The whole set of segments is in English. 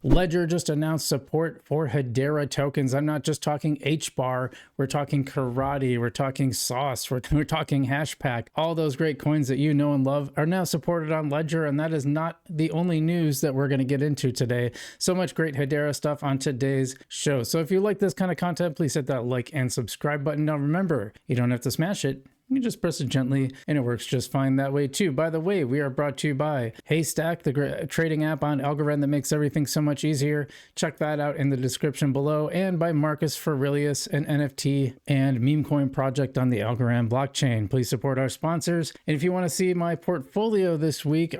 Ledger just announced support for Hedera tokens. I'm not just talking HBAR, we're talking Karate, we're talking Sauce, we're talking Hashpack. All those great coins that you know and love are now supported on Ledger, and that is not the only news that we're going to get into today. So much great Hedera stuff on today's show. So if you like this kind of content, please hit that like and subscribe button. Now remember, you don't have to smash it. You just press it gently and it works just fine that way too. By the way, we are brought to you by Haystack, the trading app on Algorand that makes everything so much easier. Check that out in the description below. And by Marcus Aurelius, an NFT and meme coin project on the Algorand blockchain. Please support our sponsors. And if you want to see my portfolio this week,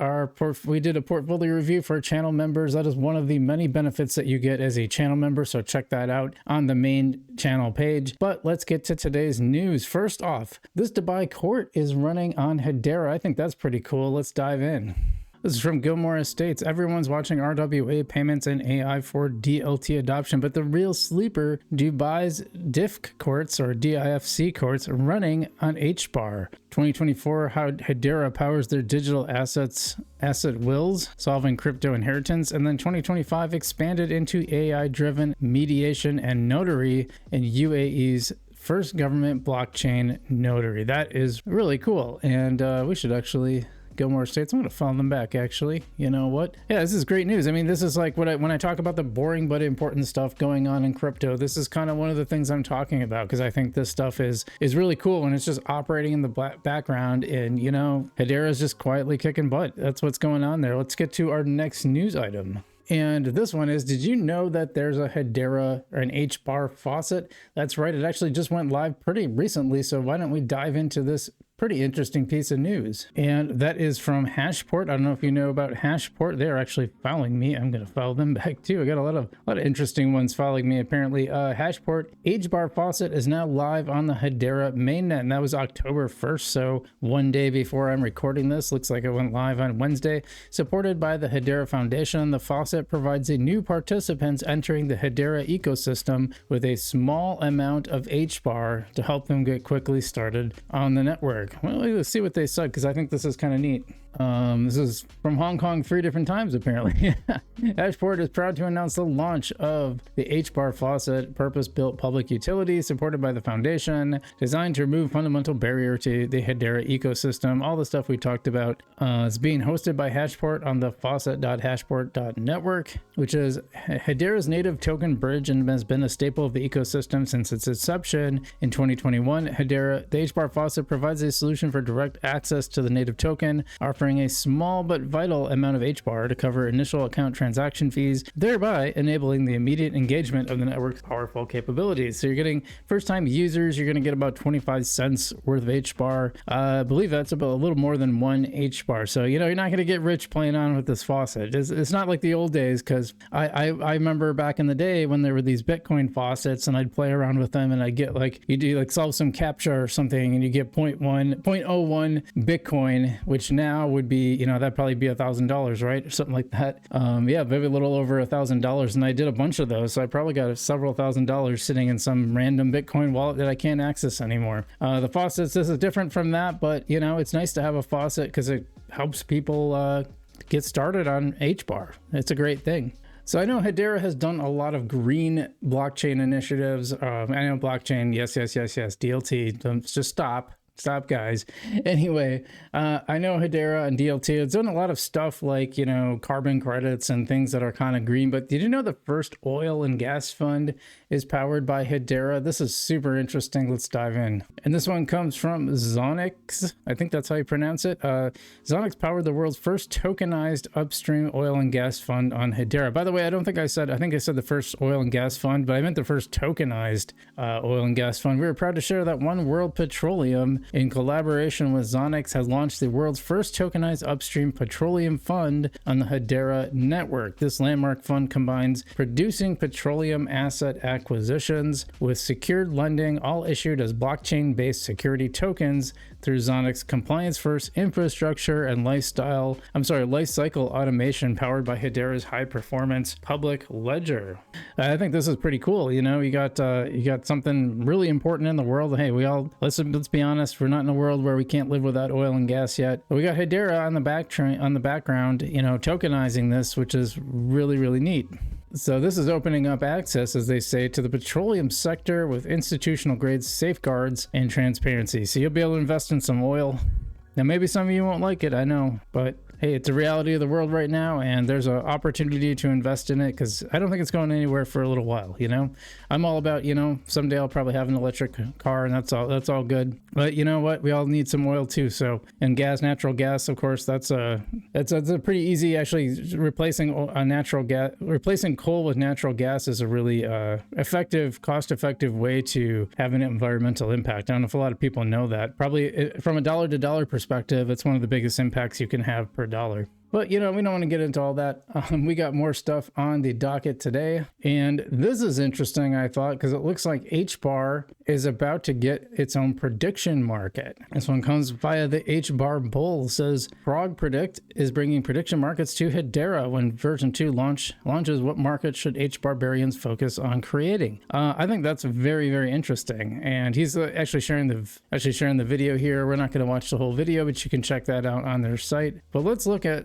we did a portfolio review for channel members. That is one of the many benefits that you get as a channel member. So check that out on the main channel page. But let's get to today's news. First off, this Dubai court is running on Hedera. I think that's pretty cool. Let's dive in. This is from Gilmore Estates. Everyone's watching RWA payments and AI for DLT adoption, but the real sleeper, Dubai's DIFC courts or DIFC courts running on HBAR. 2024, how Hedera powers their digital asset wills, solving crypto inheritance, and then 2025 expanded into AI-driven mediation and notary in UAE's first government blockchain notary. That is really cool, and we should actually Gilmore Estates. I'm going to follow them back, actually. You know what? Yeah, this is great news. I mean, this is like when I talk about the boring but important stuff going on in crypto, this is kind of one of the things I'm talking about, because I think this stuff is really cool when it's just operating in the background, and, you know, Hedera is just quietly kicking butt. That's what's going on there. Let's get to our next news item. And this one is, did you know that there's a Hedera or an HBAR faucet? That's right. It actually just went live pretty recently. So why don't we dive into this pretty interesting piece of news? And that is from Hashport. I don't know if you know about Hashport. They're actually following me. I'm going to follow them back too. I got a lot of interesting ones following me apparently. Hashport HBAR faucet is now live on the Hedera mainnet, and that was October 1st. So one day before I'm recording this. Looks like it went live on Wednesday. Supported by the Hedera Foundation, the faucet provides a new participants entering the Hedera ecosystem with a small amount of HBAR to help them get quickly started on the network. Well, let's see what they said, because I think this is kind of neat. This is from Hong Kong 3 different times, apparently. Hashport is proud to announce the launch of the HBAR faucet, purpose-built public utility supported by the foundation, designed to remove fundamental barrier to the Hedera ecosystem. All the stuff we talked about. It's being hosted by Hashport on the faucet.hashport.network, which is Hedera's native token bridge and has been a staple of the ecosystem since its inception in 2021. Hedera, the HBAR faucet provides a solution for direct access to the native token, offering a small but vital amount of HBAR to cover initial account transaction fees, thereby enabling the immediate engagement of the network's powerful capabilities. So you're getting first-time users, you're going to get about 25 cents worth of HBAR. I believe that's about a little more than 1 HBAR. So, you know, you're not going to get rich playing on with this faucet. It's not like the old days, because I remember back in the day when there were these Bitcoin faucets and I'd play around with them and I'd get like, you do like solve some CAPTCHA or something and you get 0.01 Bitcoin, which now would be, you know, that'd probably be $1,000, right? Or something like that. Yeah, maybe a little over $1,000. And I did a bunch of those. So I probably got several $1,000s sitting in some random Bitcoin wallet that I can't access anymore. The faucets, this is different from that, but, you know, it's nice to have a faucet because it helps people get started on HBAR. It's a great thing. So I know Hedera has done a lot of green blockchain initiatives. I know blockchain, yes, DLT, just stop, guys. Anyway, I know Hedera and DLT has done a lot of stuff like, you know, carbon credits and things that are kind of green, but did you know the first oil and gas fund is powered by Hedera? This is super interesting. Let's dive in. And this one comes from Zonix. I think that's how you pronounce it. Zonix powered the world's first tokenized upstream oil and gas fund on Hedera. By the way, I think I said the first oil and gas fund, but I meant the first tokenized oil and gas fund. We were proud to share that One World Petroleum, in collaboration with Zonix, has launched the world's first tokenized upstream petroleum fund on the Hedera network. This landmark fund combines producing petroleum asset acquisitions with secured lending, all issued as blockchain-based security tokens through Zonix compliance-first infrastructure and life cycle automation powered by Hedera's high-performance public ledger. I think this is pretty cool. You know, you got something really important in the world. Hey, let's be honest, we're not in a world where we can't live without oil and gas yet. But we got Hedera on the background, you know, tokenizing this, which is really, really neat. So this is opening up access, as they say, to the petroleum sector with institutional grade safeguards and transparency. So you'll be able to invest in some oil. Now, maybe some of you won't like it, I know, but hey, it's a reality of the world right now, and there's an opportunity to invest in it because I don't think it's going anywhere for a little while. I'm all about, someday I'll probably have an electric car, and that's all good. But you know what? We all need some oil too. So, and natural gas, of course, that's a pretty easy, actually. Replacing coal with natural gas is a really cost-effective way to have an environmental impact. I don't know if a lot of people know that. Probably from a dollar-to-dollar perspective, it's one of the biggest impacts you can have per dollar. But, we don't want to get into all that. We got more stuff on the docket today. And this is interesting, I thought, because it looks like HBAR is about to get its own prediction market. This one comes via the HBAR Bull. It says, Frog Predict is bringing prediction markets to Hedera when version 2 launches. What market should HBARbarians focus on creating? I think that's very, very interesting. And he's actually sharing the video here. We're not going to watch the whole video, but you can check that out on their site. But let's look at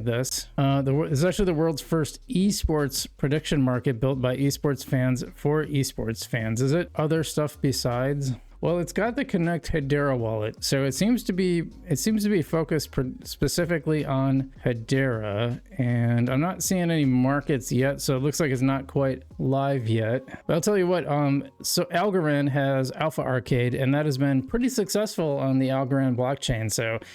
this. It's actually the world's first esports prediction market built by esports fans for esports fans. Is it other stuff besides? Well, it's got the Connect Hedera wallet, so it seems to be focused specifically on Hedera, and I'm not seeing any markets yet, so it looks like it's not quite live yet. But I'll tell you what, so Algorand has Alpha Arcade, and that has been pretty successful on the Algorand blockchain.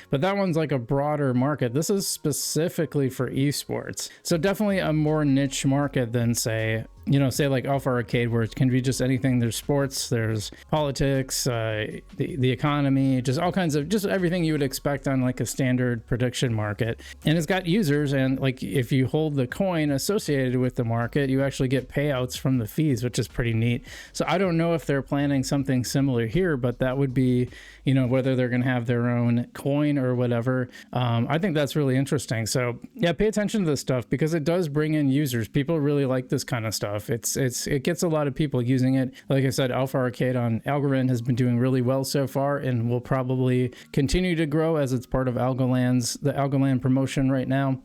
But that one's like a broader market. This is specifically for esports, so definitely a more niche market than say like Alpha Arcade, where it can be just anything. There's sports, there's politics, the economy, just all kinds of, just everything you would expect on like a standard prediction market. And it's got users, and like if you hold the coin associated with the market, you actually get payouts from the fees, which is pretty neat. So I don't know if they're planning something similar here, but that would be, whether they're going to have their own coin or whatever. I think that's really interesting. So yeah, pay attention to this stuff because it does bring in users. People really like this kind of stuff. It gets a lot of people using it. Like I said, Alpha Arcade on Algorand has been doing really well so far and will probably continue to grow as it's part of the Algorand promotion right now.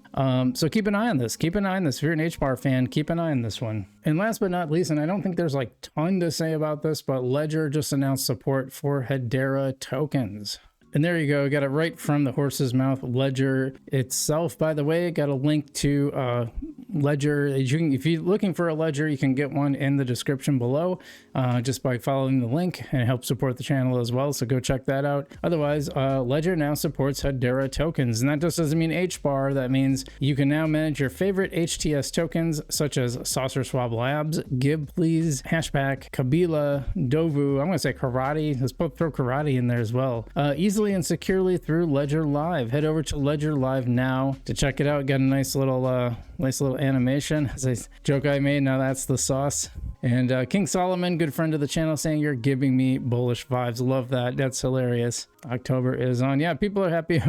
So keep an eye on this. If you're an HBAR fan, keep an eye on this one. And last but not least, and I don't think there's like ton to say about this, but Ledger just announced support for Hedera tokens. And there you go, got it right from the horse's mouth. Ledger itself, by the way, got a link to Ledger. If you're looking for a Ledger, you can get one in the description below just by following the link, and it helps support the channel as well, so go check that out. Otherwise, Ledger now supports Hedera tokens, and that just doesn't mean HBAR. That means you can now manage your favorite HTS tokens such as Saucer Swab Labs, Gib Please, Hashback, Kabila, Dovu. I'm going to say Karate. Let's throw Karate in there as well. Easily and securely through Ledger Live. Head over to Ledger Live now to check it out. Got a nice little animation. As a joke I made, now that's the sauce. And King Solomon, good friend of the channel, saying you're giving me bullish vibes. Love that. That's hilarious. October is on. Yeah, people are happy.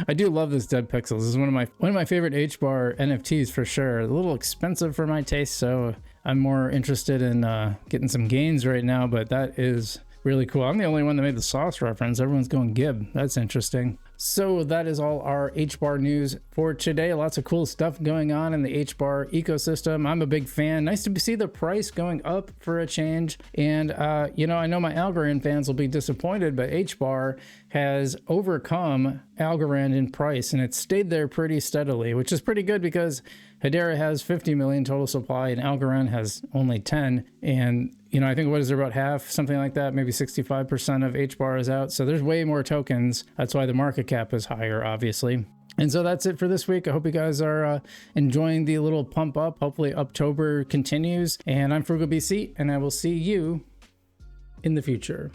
I do love this Dead Pixels. This is one of my favorite HBAR NFTs for sure. A little expensive for my taste, so I'm more interested in getting some gains right now, but that is really cool. I'm the only one that made the sauce reference. Everyone's going Gib. That's interesting. So that is all our HBAR news for today. Lots of cool stuff going on in the HBAR ecosystem. I'm a big fan. Nice to see the price going up for a change. And, I know my Algorand fans will be disappointed, but HBAR has overcome Algorand in price, and it's stayed there pretty steadily, which is pretty good because Hedera has 50 million total supply and Algorand has only 10. And, I think about half, something like that, maybe 65% of HBAR is out. So there's way more tokens. That's why the market cap is higher, obviously. And so that's it for this week. I hope you guys are enjoying the little pump up. Hopefully October continues. And I'm Frugal BC, and I will see you in the future.